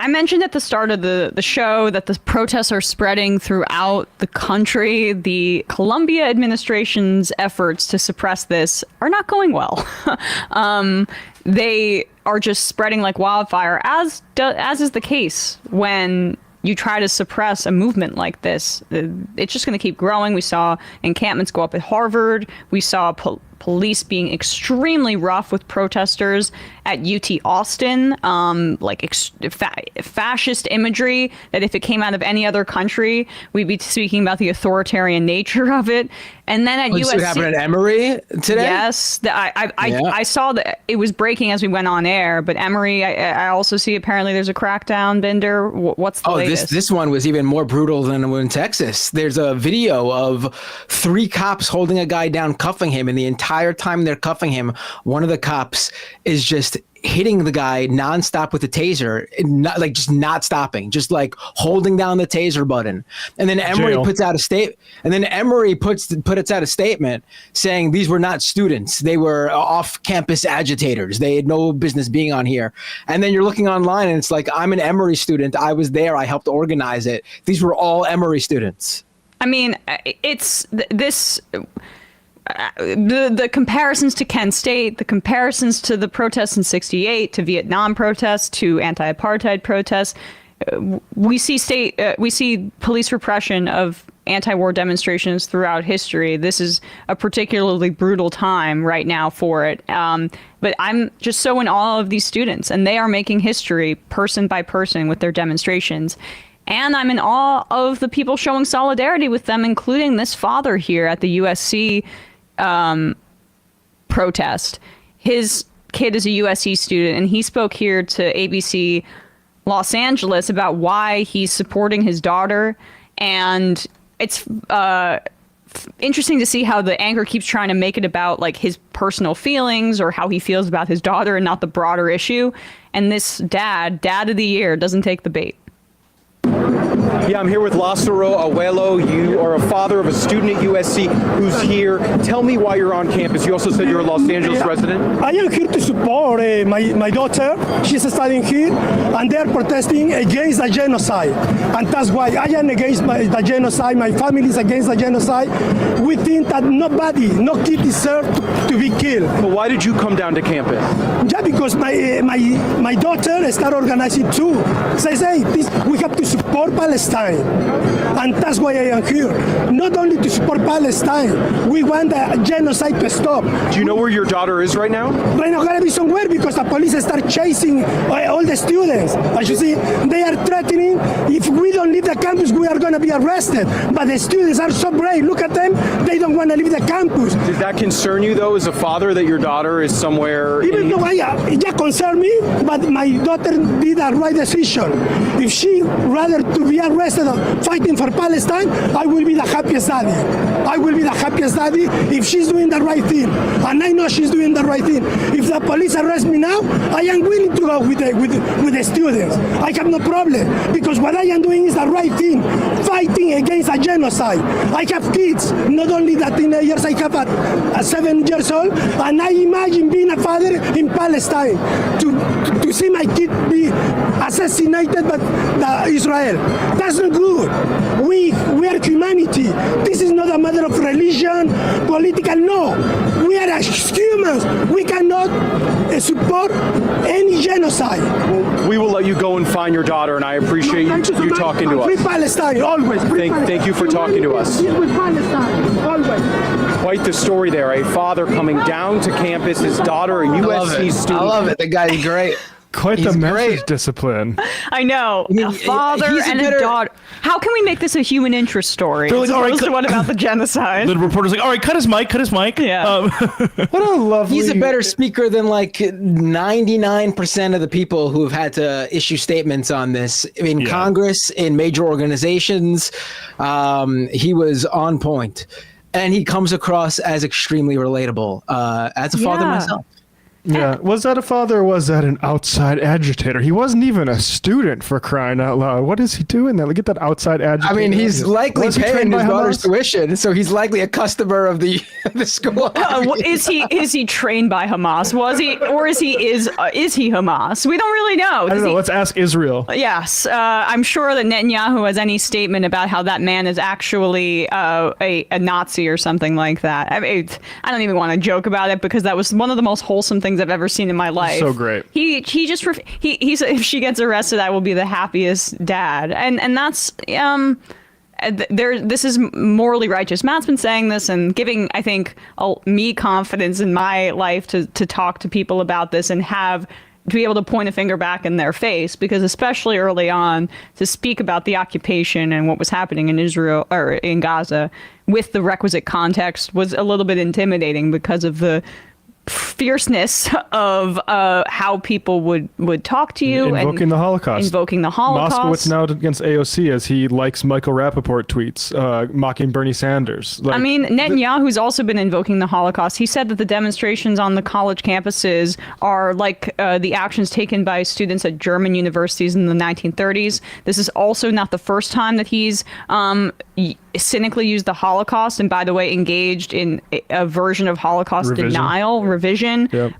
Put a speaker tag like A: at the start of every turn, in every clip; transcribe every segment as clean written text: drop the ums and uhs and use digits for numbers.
A: I mentioned at the start of the show that the protests are spreading throughout the country. The Columbia administration's efforts to suppress this are not going well. They are just spreading like wildfire, as is the case when you try to suppress a movement like this. It's just going to keep growing. We saw encampments go up at Harvard. We saw police being extremely rough with protesters at UT Austin, fascist imagery that if it came out of any other country, we'd be speaking about the authoritarian nature of it. And then at USC,
B: what happened at Emory today?
A: Yes, I saw that it was breaking as we went on air. But Emory, I also see apparently there's a crackdown. Binder, what's the latest?
B: This one was even more brutal than in Texas. There's a video of 3 cops holding a guy down, cuffing him, and the entire time they're cuffing him, one of the cops is just hitting the guy nonstop with a taser, not stopping, just like holding down the taser button. And then Emory puts out a statement saying these were not students. They were off-campus agitators. They had no business being on here. And then you're looking online and it's like, I'm an Emory student. I was there. I helped organize it. These were all Emory students.
A: I mean, it's this... The comparisons to Kent State, the comparisons to the protests in '68, to Vietnam protests, to anti-apartheid protests, we see police repression of anti-war demonstrations throughout history. This is a particularly brutal time right now for it. But I'm just so in awe of these students, and they are making history person by person with their demonstrations. And I'm in awe of the people showing solidarity with them, including this father here at the USC protest. His kid is a USC student, and he spoke here to ABC Los Angeles about why he's supporting his daughter. And it's interesting to see how the anchor keeps trying to make it about like his personal feelings or how he feels about his daughter and not the broader issue. And this dad of the year, doesn't take the bait.
C: Yeah, I'm here with Lázaro Abuelo. You are a father of a student at USC who's here. Tell me why you're on campus. You also said you're a Los Angeles resident.
D: I am here to support my daughter. She's studying here, and they're protesting against the genocide. And that's why I am against the genocide. My family is against the genocide. We think that no kid deserves to be killed.
C: But why did you come down to campus?
D: Yeah, because my daughter started organizing too. Says, hey, we have to support Palestine. And that's why I am here. Not only to support Palestine, we want the genocide to stop.
C: Do you know where your daughter is right now?
D: Right now, gotta be somewhere because the police start chasing all the students. As you see, they are threatening. If we don't leave the campus, we are gonna be arrested. But the students are so brave. Look at them. They don't want to leave the campus.
C: Does that concern you, though, as a father, that your daughter is somewhere?
D: Even though it concern me, but my daughter did the right decision. If she rather to be arrested fighting for Palestine, I will be the happiest daddy. I will be the happiest daddy if she's doing the right thing. And I know she's doing the right thing. If the police arrest me now, I am willing to go with the students. I have no problem because what I am doing is the right thing, fighting against a genocide. I have kids, not only the teenagers, I have a 7 years old, and I imagine being a father in Palestine to see my kid be assassinated by Israel. That's not good. We are humanity. This is not a matter of religion, political, no. We are humans. We cannot support any genocide.
C: Well, we will let you go and find your daughter, and I appreciate you talking to us.
D: Free Palestine, always.
C: Thank you for talking to us.
D: With Palestine, always.
C: Quite the story there. A father coming down to campus, his daughter, a USC student.
B: I love it. The guy's great.
E: Quite the message discipline.
A: I know. A father and a daughter. How can we make this a human interest story?
E: Like,
A: as opposed to what about the genocide?
E: The reporter's like, all right, cut his mic.
A: Yeah.
E: What a lovely...
B: He's a better speaker than like 99% of the people who have had to issue statements on this in Congress, in major organizations. He was on point. And he comes across as extremely relatable as a father myself.
E: Yeah. Was that a father or was that an outside agitator? He wasn't even a student, for crying out loud. What is he doing there? Look at that outside agitator.
B: I mean, he's likely
E: Was he
B: paying
E: trained
B: his
E: by
B: daughter's
E: Hamas?
B: tuition, so he's likely a customer of the school.
A: Is he trained by Hamas? Was he, or is he Hamas? We don't really know.
E: I don't know. Let's ask Israel.
A: Yes, I'm sure that Netanyahu has any statement about how that man is actually a Nazi or something like that. I mean, I don't even want to joke about it because that was one of the most wholesome things I've ever seen in my life.
E: So great.
A: He said if she gets arrested, I will be the happiest dad, and that's this is morally righteous. Matt's been saying this and giving, I think, me confidence in my life to talk to people about this and to be able to point a finger back in their face, because especially early on, to speak about the occupation and what was happening in Israel or in Gaza with the requisite context was a little bit intimidating because of the fierceness of how people would talk to you
E: Invoking the Holocaust.
A: Invoking the Holocaust.
E: Moskowitz now against AOC as he likes Michael Rappaport tweets, mocking Bernie Sanders.
A: I mean, Netanyahu's also been invoking the Holocaust. He said that the demonstrations on the college campuses are like the actions taken by students at German universities in the 1930s. This is also not the first time that he's cynically used the Holocaust, and by the way, engaged in a version of Holocaust denial, revision.
E: Yep.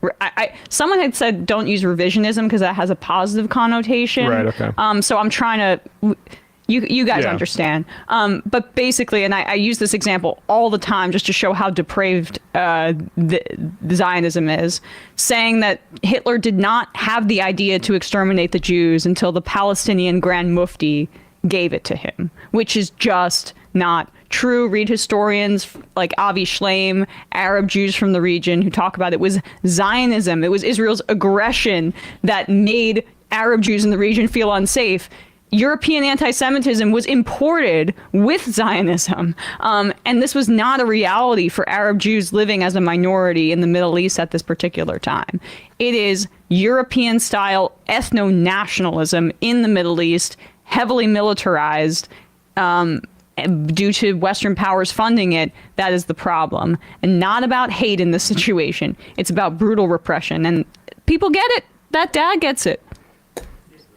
A: Someone had said don't use revisionism because that has a positive connotation.
E: Right, okay.
A: So I'm trying to... You guys understand. But basically, and I use this example all the time just to show how depraved the Zionism is, saying that Hitler did not have the idea to exterminate the Jews until the Palestinian Grand Mufti gave it to him, which is just not true. Read historians like Avi Shleim, Arab Jews from the region, who talk about it was Zionism. It was Israel's aggression that made Arab Jews in the region feel unsafe. European anti-Semitism was imported with Zionism. And this was not a reality for Arab Jews living as a minority in the Middle East at this particular time. It is European-style ethno-nationalism in the Middle East, heavily militarized, due to Western powers funding it. That is the problem. And not about hate in this situation. It's about brutal repression. And people get it. That dad gets it.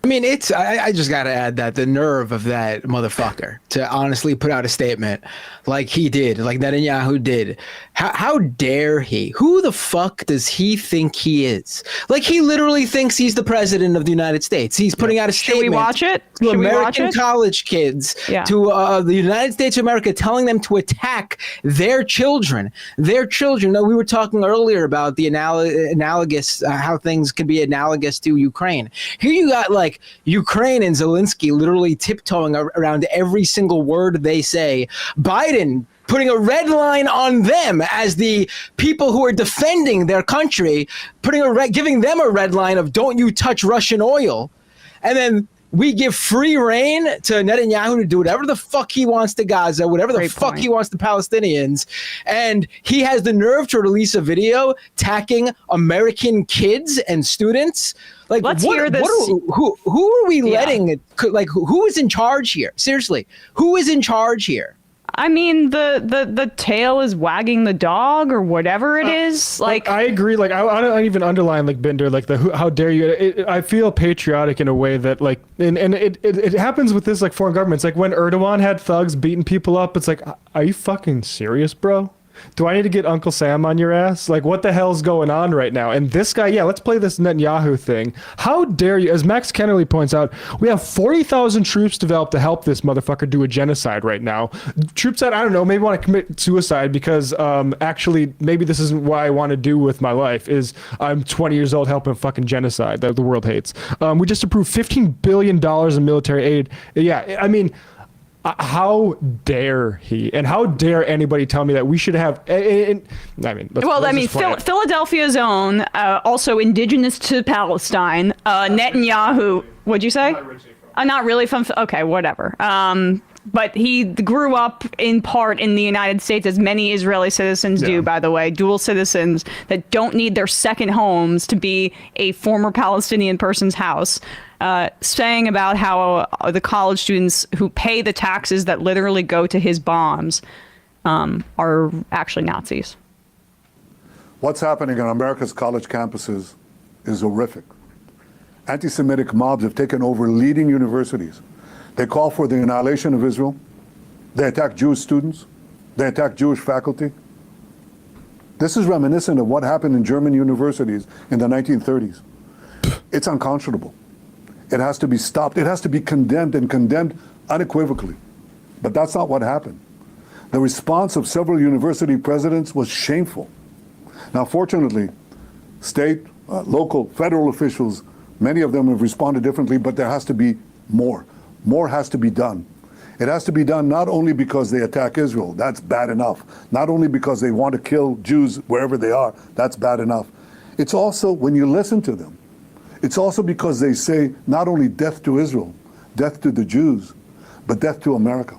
B: I mean, I just got to add that the nerve of that motherfucker to honestly put out a statement like he did, like Netanyahu did. How dare he? Who the fuck does he think he is? Like, he literally thinks he's the president of the United States. He's putting out a statement.
A: Should we watch it?
B: To American college kids, to the United States of America, telling them to attack their children. Their children. No, we were talking earlier about the analogous, how things can be analogous to Ukraine. Here you got like Ukraine and Zelensky literally tiptoeing around every single word they say. Biden putting a red line on them as the people who are defending their country, giving them a red line of don't you touch Russian oil. And then we give free reign to Netanyahu to do whatever the fuck he wants to Gaza, whatever the fuck he wants to Palestinians. And he has the nerve to release a video attacking American kids and students. Like,
A: let's hear this.
B: Who are we letting? Like, who is in charge here? Seriously, who is in charge here?
A: I mean, the tail is wagging the dog or whatever it is. Like,
E: I agree. Like, I don't even underline like Binder, like how dare you? I feel patriotic in a way that like, and it happens with this like foreign governments. Like when Erdogan had thugs beating people up, it's like, are you fucking serious, bro? Do I need to get Uncle Sam on your ass? Like, what the hell's going on right now? And this guy, let's play this Netanyahu thing. How dare you? As Max Kennerly points out, we have 40,000 troops developed to help this motherfucker do a genocide right now. Troops that, I don't know, maybe want to commit suicide because actually maybe this isn't what I want to do with my life, is I'm 20 years old helping fucking genocide that the world hates. We just approved $15 billion in military aid. Yeah, I mean... how dare he? And how dare anybody tell me that we should have?
A: Philadelphia's own, also indigenous to Palestine, Netanyahu. What'd you say? Not really from. Okay, whatever. But he grew up in part in the United States, as many Israeli citizens do, by the way, dual citizens that don't need their second homes to be a former Palestinian person's house. Saying about how the college students who pay the taxes that literally go to his bombs are actually Nazis.
F: What's happening on America's college campuses is horrific. Anti-Semitic mobs have taken over leading universities. They call for the annihilation of Israel. They attack Jewish students. They attack Jewish faculty. This is reminiscent of what happened in German universities in the 1930s. It's unconscionable. It has to be stopped. It has to be condemned, and condemned unequivocally. But that's not what happened. The response of several university presidents was shameful. Now, fortunately, state, local, federal officials, many of them have responded differently, but there has to be more. More has to be done. It has to be done not only because they attack Israel, that's bad enough. Not only because they want to kill Jews wherever they are, that's bad enough. It's also, when you listen to them, it's also because they say not only death to Israel, death to the Jews, but death to America.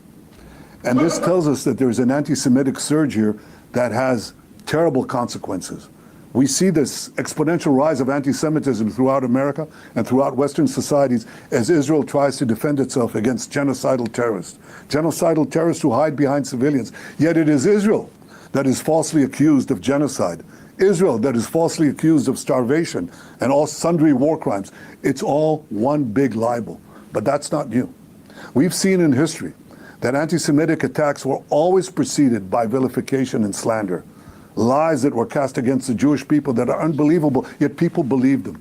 F: And this tells us that there's an anti-Semitic surge here that has terrible consequences. We see this exponential rise of anti-Semitism throughout America and throughout Western societies as Israel tries to defend itself against genocidal terrorists. Genocidal terrorists who hide behind civilians. Yet it is Israel that is falsely accused of genocide. Israel that is falsely accused of starvation and all sundry war crimes. It's all one big libel. But that's not new. We've seen in history that anti-Semitic attacks were always preceded by vilification and slander. Lies that were cast against the Jewish people that are unbelievable, yet people believed them.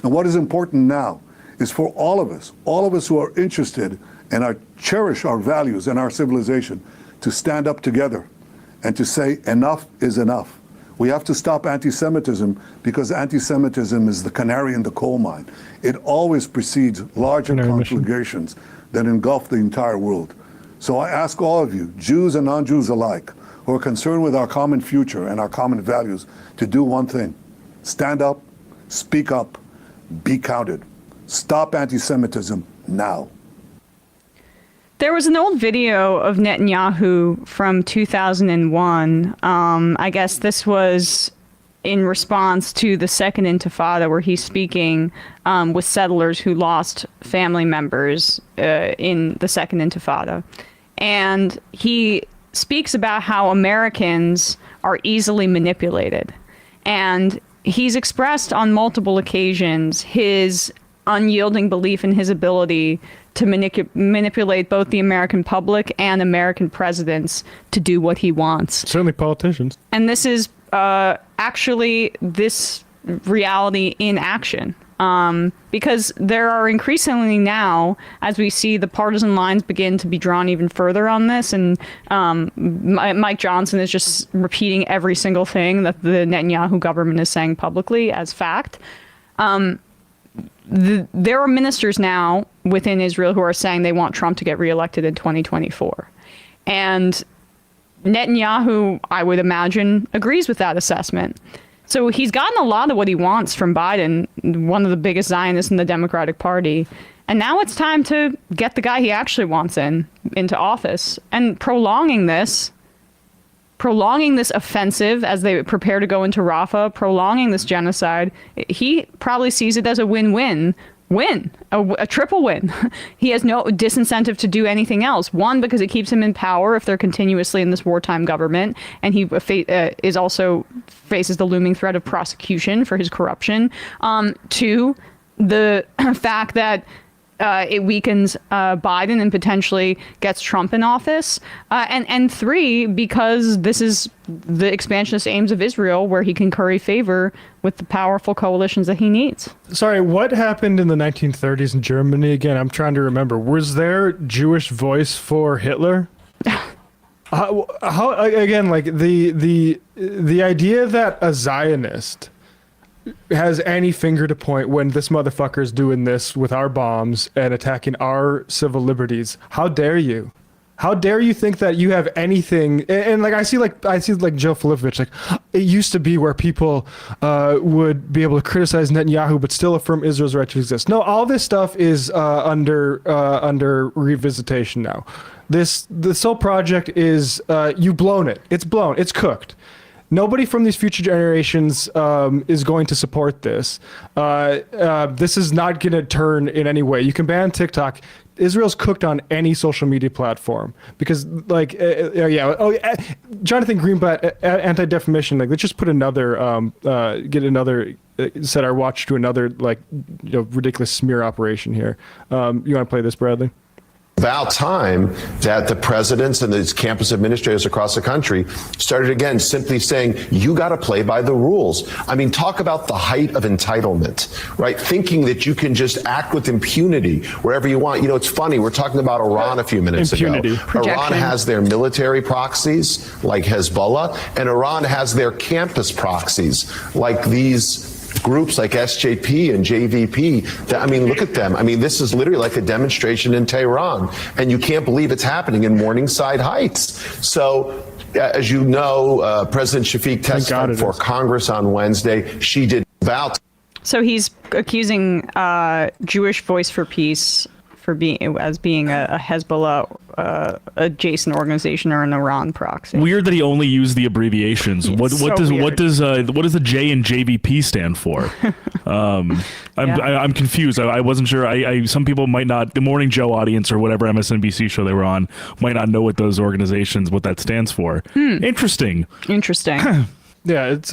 F: And what is important now is for all of us who are interested and cherish our values and our civilization, to stand up together and to say enough is enough. We have to stop anti-Semitism because anti-Semitism is the canary in the coal mine. It always precedes larger conflagrations that engulf the entire world. So I ask all of you, Jews and non-Jews alike, who are concerned with our common future and our common values, to do one thing. Stand up, speak up, be counted. Stop anti-Semitism now.
A: There was an old video of Netanyahu from 2001. I guess this was in response to the Second Intifada, where he's speaking with settlers who lost family members in the Second Intifada. And he speaks about how Americans are easily manipulated. And he's expressed on multiple occasions his unyielding belief in his ability to manipulate both the American public and American presidents to do what he wants.
E: Certainly politicians.
A: And this is actually this reality in action. Because there are increasingly now, as we see the partisan lines begin to be drawn even further on this, and Mike Johnson is just repeating every single thing that the Netanyahu government is saying publicly as fact. There are ministers now within Israel who are saying they want Trump to get reelected in 2024. And Netanyahu, I would imagine, agrees with that assessment. So he's gotten a lot of what he wants from Biden, one of the biggest Zionists in the Democratic Party. And now it's time to get the guy he actually wants into office. And prolonging this offensive as they prepare to go into Rafah, prolonging this genocide, he probably sees it as a win-win. A triple win. He has no disincentive to do anything else. One, because it keeps him in power if they're continuously in this wartime government, and he is also faces the looming threat of prosecution for his corruption. Two, the fact that it weakens Biden and potentially gets Trump in office. And three, because this is the expansionist aims of Israel, where he can curry favor with the powerful coalitions that he needs.
E: Sorry, what happened in the 1930s in Germany again? I'm trying to remember. Was there Jewish voice for Hitler? How again, like the idea that a Zionist has any finger to point when this motherfucker's doing this with our bombs and attacking our civil liberties. How dare you? How dare you think that you have anything? And like I see like Joe Filippovich, like it used to be where people would be able to criticize Netanyahu but still affirm Israel's right to exist. No, all this stuff is under revisitation now. This whole project is you've blown it. It's blown. It's cooked. nobody from these future generations is going to support this. This is not going to turn in any way. You can ban TikTok. Israel's cooked on any social media platform because, like, Jonathan Greenblatt, anti-defamation. Like, let's just put another, set our watch to another, like, ridiculous smear operation here. You want to play this, Bradley?
G: About time that the presidents and these campus administrators across the country started again simply saying, you got to play by the rules. I mean, talk about the height of entitlement, right? Thinking that you can just act with impunity wherever you want. It's funny. We're talking about Iran a few minutes ago.
A: Projection.
G: Iran has their military proxies like Hezbollah, and Iran has their campus proxies like these groups like SJP and JVP. I mean, look at them. I mean, this is literally like a demonstration in Tehran, and you can't believe it's happening in Morningside Heights. So, as you know, President Shafiq testified before Congress on Wednesday. She did vow.
A: So he's accusing Jewish Voice for Peace for being a Hezbollah adjacent organization or an Iran proxy.
H: Weird that he only used the abbreviations. What does the J in JVP stand for? I'm confused. I wasn't sure. Some people might not. The Morning Joe audience or whatever MSNBC show they were on might not know what those organizations, what that stands for. Interesting.
E: Yeah, it's.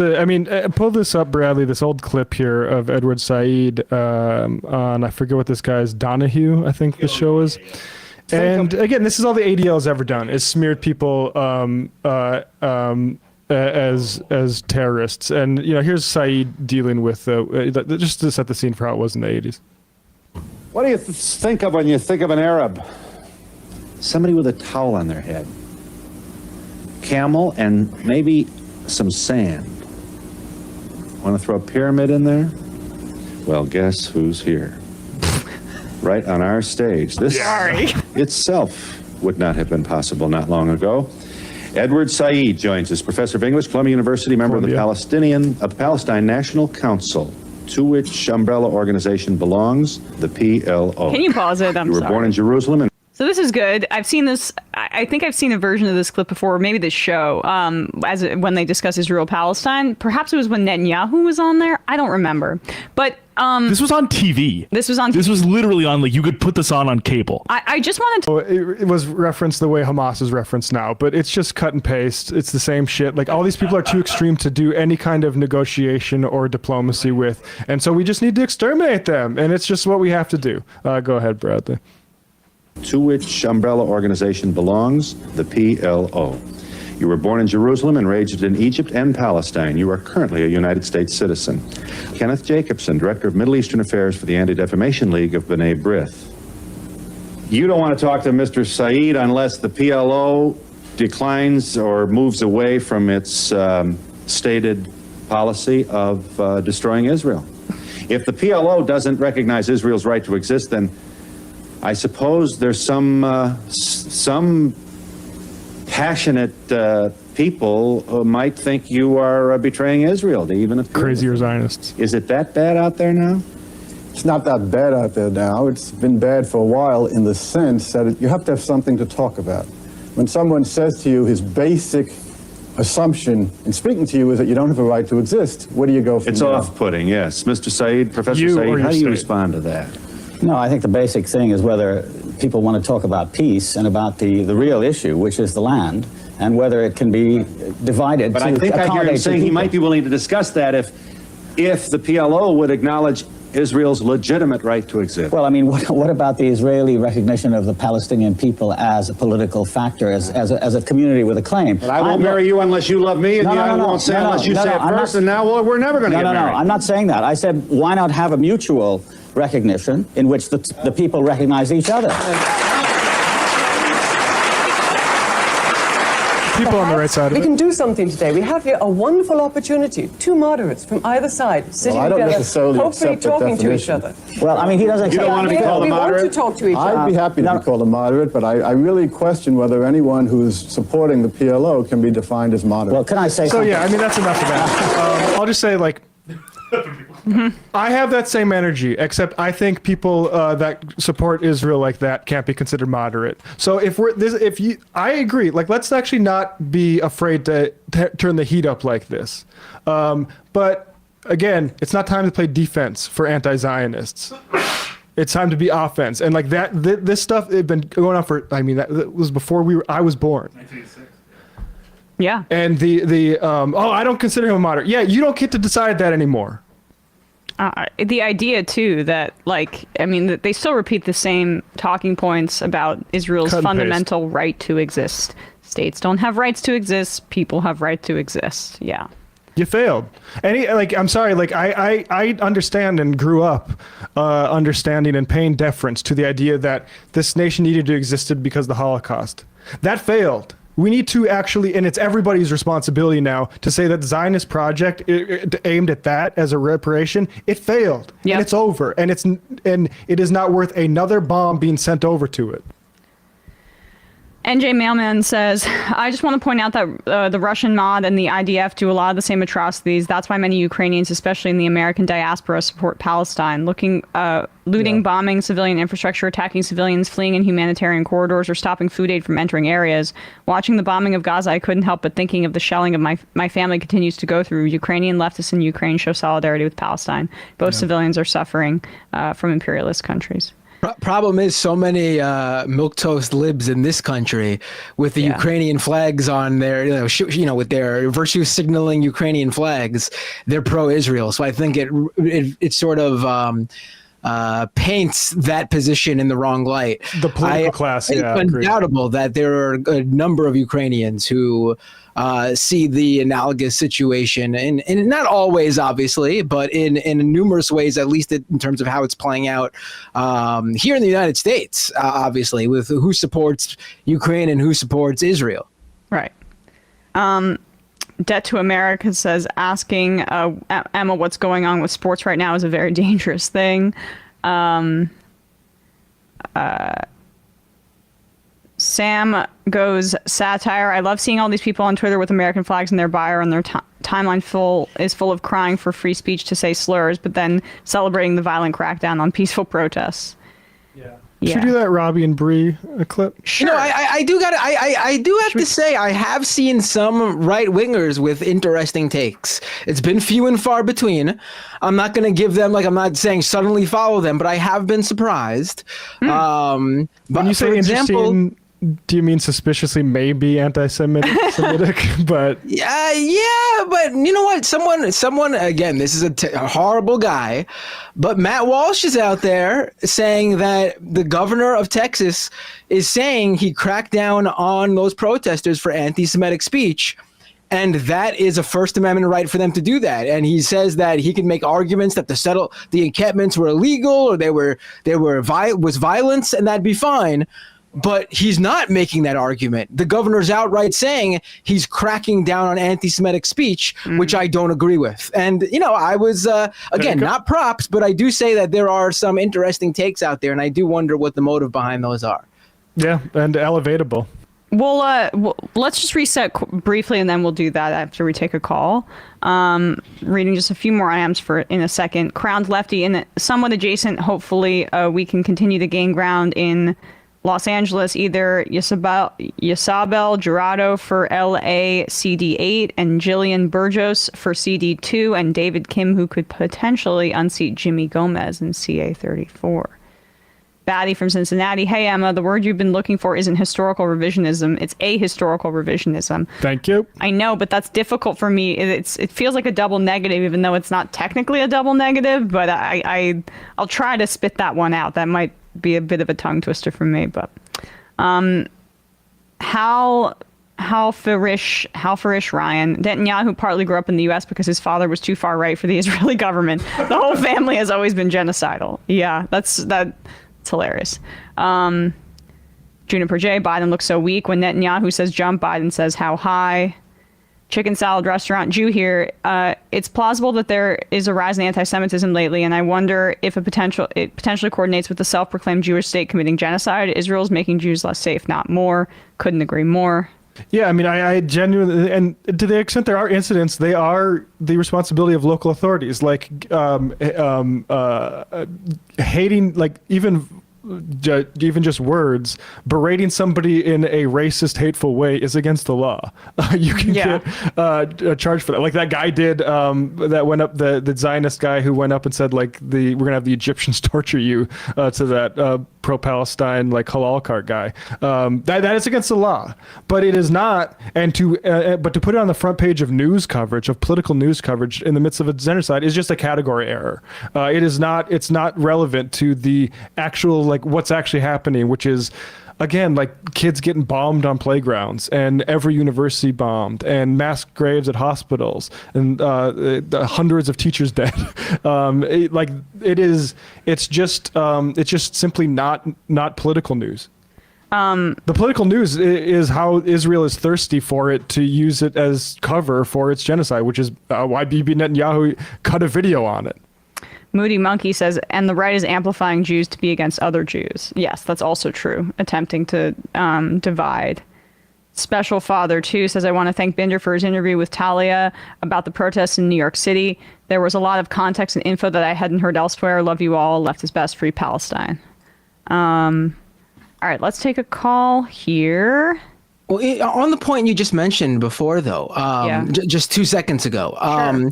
E: Pull this up, Bradley. This old clip here of Edward Said on, I forget what this guy's, Donahue, I think the show is. And again, this is all the ADL's ever done, is smeared people as terrorists. And here's Said dealing with just to set the scene for how it was in the 80s.
I: What do you think of when you think of an Arab? Somebody with a towel on their head, camel, and maybe some sand. Want to throw a pyramid in there? Well, guess who's here? Right on our stage. This itself would not have been possible not long ago. Edward Said joins us, professor of English, Columbia University, member of the Palestine National Council, to which umbrella organization belongs the PLO.
A: Can you pause it?
I: You were born in Jerusalem.
A: So this is good. I've seen this. I think I've seen a version of this clip before, maybe this show, when they discuss Israel-Palestine. Perhaps it was when Netanyahu was on there. I don't remember. But
H: this was on TV.
A: This was on.
H: This was literally on. Like, you could put this on cable.
A: I just wanted to.
E: It was referenced the way Hamas is referenced now, but it's just cut and paste. It's the same shit. Like, all these people are too extreme to do any kind of negotiation or diplomacy with, and so we just need to exterminate them. And it's just what we have to do. Go ahead, Bradley.
I: To which umbrella organization belongs the PLO. You were born in Jerusalem and raised in Egypt and Palestine. You are currently a United States citizen. Kenneth Jacobson, Director of Middle Eastern Affairs for the Anti-Defamation League of B'nai B'rith. You don't want to talk to Mr. Said unless the PLO declines or moves away from its stated policy of destroying Israel. If the PLO doesn't recognize Israel's right to exist, then I suppose there's some passionate people who might think you are betraying Israel, even if
E: crazier Zionists.
I: Is it that bad out there now?
J: It's not that bad out there now. It's been bad for a while in the sense that you have to have something to talk about. When someone says to you his basic assumption in speaking to you is that you don't have a right to exist, where do you go from
I: It's
J: there?
I: off-putting, yes. Mr. Said, Professor Said, how do you respond to that?
K: No, I think the basic thing is whether people want to talk about peace and about the real issue, which is the land, and whether it can be divided.
I: But I think I hear him saying he might be willing to discuss that if the PLO would acknowledge Israel's legitimate right to exist.
K: Well, I mean, what about the Israeli recognition of the Palestinian people as a political factor, as a community with a claim?
I: But I won't marry you unless you love me, and I won't say unless you say it first, and now we're never going to get married.
K: No, I'm not saying that. I said, why not have a mutual recognition in which the people recognize each other?
E: People on the right side of
L: we
E: it.
L: can do something today. We have here a wonderful opportunity. Two moderates from either side sitting
J: I don't
L: together,
J: necessarily
L: hopefully
J: accept that
L: talking to each
J: definition.
L: other.
K: Well, I mean, he doesn't.
I: You don't want to be called a moderate?
L: We want to talk to each other.
J: I'd be happy to be called a moderate, but I really question whether anyone who's supporting the PLO can be defined as moderate.
K: Well, can I say
E: So
K: something?
E: yeah, I mean, that's enough of that. I'll just say, like, I have that same energy, except I think people that support Israel like that can't be considered moderate. So I agree. Like, let's actually not be afraid to turn the heat up like this. But again, it's not time to play defense for anti-Zionists. It's time to be offense. And like that, this stuff had been going on for. I mean, that was before I was born. 1986.
A: Yeah.
E: And I don't consider him a moderate. Yeah, you don't get to decide that anymore.
A: The idea too that that they still repeat the same talking points about Israel's fundamental right to exist. States don't have rights to exist. People have right to exist. Yeah.
E: You failed. I'm sorry. Like I understand and grew up understanding and paying deference to the idea that this nation needed to exist because of the Holocaust. That failed. We need to actually, and it's everybody's responsibility now to say that the Zionist project aimed at that as a reparation, it failed. Yep. And it's over. And it is not worth another bomb being sent over to it.
A: NJ Mailman says, I just want to point out that the Russian mob and the IDF do a lot of the same atrocities. That's why many Ukrainians, especially in the American diaspora, support Palestine. Looting, bombing civilian infrastructure, attacking civilians, fleeing in humanitarian corridors, or stopping food aid from entering areas. Watching the bombing of Gaza, I couldn't help but thinking of the shelling of my family continues to go through. Ukrainian leftists in Ukraine show solidarity with Palestine. Both civilians are suffering from imperialist countries.
B: Problem is, so many milquetoast libs in this country with the Ukrainian flags on their, with their virtue signaling Ukrainian flags, they're pro-Israel. So I think it sort of paints that position in the wrong light.
E: The political class,
B: it's undoubtable that there are a number of Ukrainians who see the analogous situation, and not always, obviously, but in numerous ways, at least in terms of how it's playing out here in the United States, obviously, with who supports Ukraine and who supports Israel.
A: Right. Debt to America says, asking Emma what's going on with sports right now is a very dangerous thing. Sam goes, satire. I love seeing all these people on Twitter with American flags in their bio, and their timeline is full of crying for free speech to say slurs, but then celebrating the violent crackdown on peaceful protests.
E: Should you do that Robbie and Bree clip?
B: Sure. I do have to say, I have seen some right wingers with interesting takes. It's been few and far between. I'm not going to give them, I'm not saying suddenly follow them, but I have been surprised. But
E: when you say interesting, do you mean suspiciously maybe anti-Semitic? But
B: yeah, but you know what? Someone again, this is a horrible guy, but Matt Walsh is out there saying that the governor of Texas is saying he cracked down on those protesters for anti-Semitic speech. And that is a First Amendment right for them to do that. And he says that he can make arguments that the encampments were illegal, or was violence, and that'd be fine. But he's not making that argument. The governor's outright saying he's cracking down on anti-Semitic speech, which I don't agree with. And, I was, again, not props, but I do say that there are some interesting takes out there, and I do wonder what the motive behind those are.
E: Yeah, and elevatable.
A: Well, let's just reset briefly, and then we'll do that after we take a call. Reading just a few more items in a second. Crowned lefty and somewhat adjacent. Hopefully, we can continue to gain ground in Los Angeles, either Isabel Jurado for LA CD8 and Jillian Burgos for CD2, and David Kim, who could potentially unseat Jimmy Gomez in CA34. Batty from Cincinnati. Hey, Emma, the word you've been looking for isn't historical revisionism. It's ahistorical revisionism.
E: Thank you.
A: I know, but that's difficult for me. It feels like a double negative, even though it's not technically a double negative, but I'll try to spit that one out. That might be a bit of a tongue twister for me, but how farish Ryan. Netanyahu partly grew up in the U.S. because his father was too far right for the Israeli government. The whole family has always been genocidal. Yeah, that's hilarious. Juniper J. Biden looks so weak. When Netanyahu says jump, Biden says how high. Chicken salad restaurant Jew here. It's plausible that there is a rise in anti-Semitism lately, and I wonder if it potentially coordinates with the self-proclaimed Jewish state committing genocide. Israel's making Jews less safe, not more. Couldn't agree more.
E: Yeah, I mean, I genuinely, and to the extent there are incidents, they are the responsibility of local authorities. Like hating, like even just words, berating somebody in a racist, hateful way is against the law. You can get charged for that. Like that guy did, that went up, the Zionist guy who went up and said, like, we're going to have the Egyptians torture you, to that pro-Palestine, like, halal cart guy. That is against the law. But it is not, and but to put it on the front page of news coverage, of political news coverage in the midst of a genocide is just a category error. It's not relevant to the actual, like, what's actually happening, which is, again, like kids getting bombed on playgrounds and every university bombed and mass graves at hospitals and hundreds of teachers dead. It's just simply not political news. The political news is how Israel is thirsty for it to use it as cover for its genocide, which is why Bibi Netanyahu cut a video on it.
A: Moody Monkey says, and the right is amplifying Jews to be against other Jews. Yes, that's also true. Attempting to divide. Special Father 2 says, I want to thank Binder for his interview with Talia about the protests in New York City. There was a lot of context and info that I hadn't heard elsewhere. Love you all. Left is best. Free Palestine. All right, let's take a call here.
B: Well, on the point you just mentioned before, though, just 2 seconds ago.
A: Sure.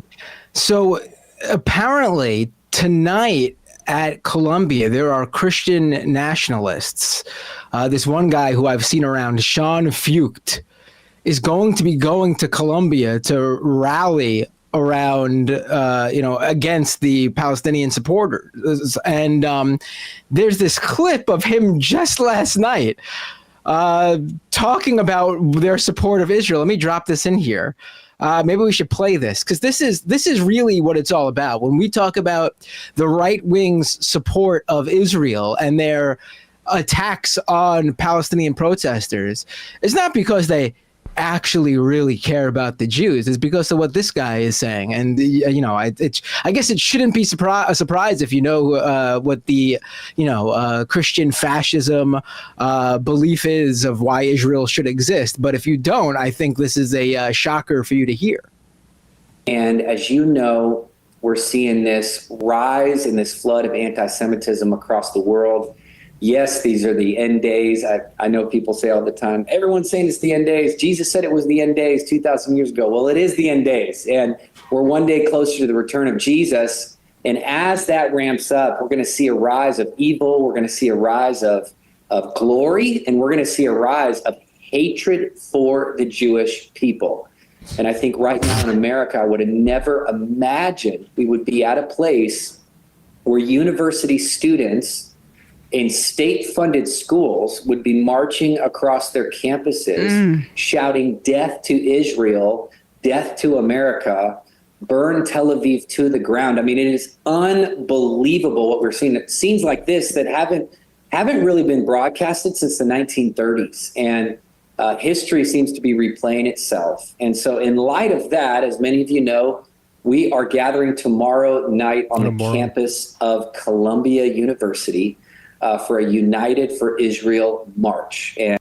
B: So apparently tonight at Columbia, there are Christian nationalists. This one guy who I've seen around, Sean Fucht, is going to be going to Columbia to rally around, against the Palestinian supporters. And there's this clip of him just last night talking about their support of Israel. Let me drop this in here. Maybe we should play this, because this is really what it's all about. When we talk about the right wing's support of Israel and their attacks on Palestinian protesters, it's not because they actually really care about the Jews. It's because of what this guy is saying. And I guess it shouldn't be a surprise if you know what the Christian fascism belief is of why Israel should exist. But if you don't, I think this is a shocker for you to hear.
M: And as you know, we're seeing this rise in this flood of anti-Semitism across the world. Yes, these are the end days. I know people say all the time, everyone's saying it's the end days. Jesus said it was the end days 2,000 years ago. Well, it is the end days. And we're one day closer to the return of Jesus. And as that ramps up, we're going to see a rise of evil. We're going to see a rise of glory. And we're going to see a rise of hatred for the Jewish people. And I think right now in America, I would have never imagined we would be at a place where university students in state-funded schools would be marching across their campuses, shouting death to Israel, death to America, burn Tel Aviv to the ground. I mean, it is unbelievable what we're seeing. Scenes like this that haven't really been broadcasted since the 1930s. And history seems to be replaying itself. And so in light of that, as many of you know, we are gathering tomorrow night on the campus of Columbia University for a United for Israel march. And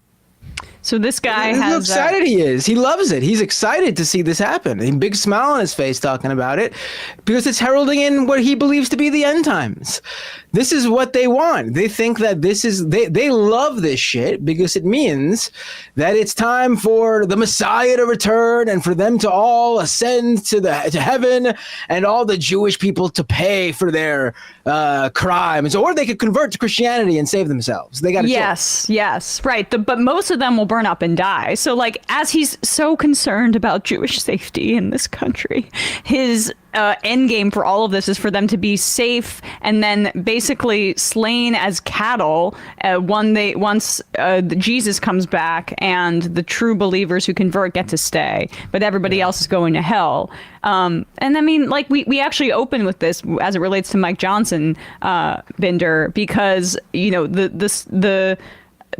A: so this guy has
B: how excited he is. He loves it. He's excited to see this happen. A big smile on his face talking about it, because it's heralding in what he believes to be the end times. This is what they want. They think that they love this shit because it means that it's time for the Messiah to return and for them to all ascend to heaven and all the Jewish people to pay for their crimes, or they could convert to Christianity and save themselves. They got to
A: yes, right. But most of them will burn up and die. So, like, as he's so concerned about Jewish safety in this country, his end game for all of this is for them to be safe and then basically slain as cattle once Jesus comes back and the true believers who convert get to stay, but everybody else is going to hell. And I mean, like, we actually open with this as it relates to Mike Johnson, Binder, because the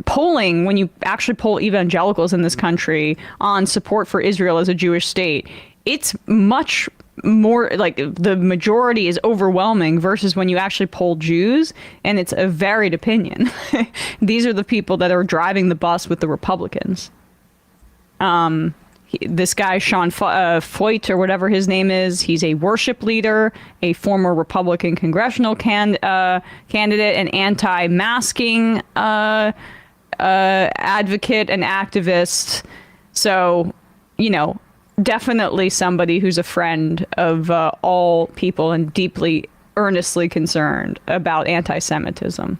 A: polling, when you actually poll evangelicals in this country on support for Israel as a Jewish state, it's much more like the majority is overwhelming versus when you actually poll Jews, and it's a varied opinion. These are the people that are driving the bus with the Republicans. This guy, Sean Foyt, or whatever his name is, he's a worship leader, a former Republican congressional candidate, an anti-masking advocate and activist. So, definitely somebody who's a friend of all people and deeply, earnestly concerned about anti-Semitism.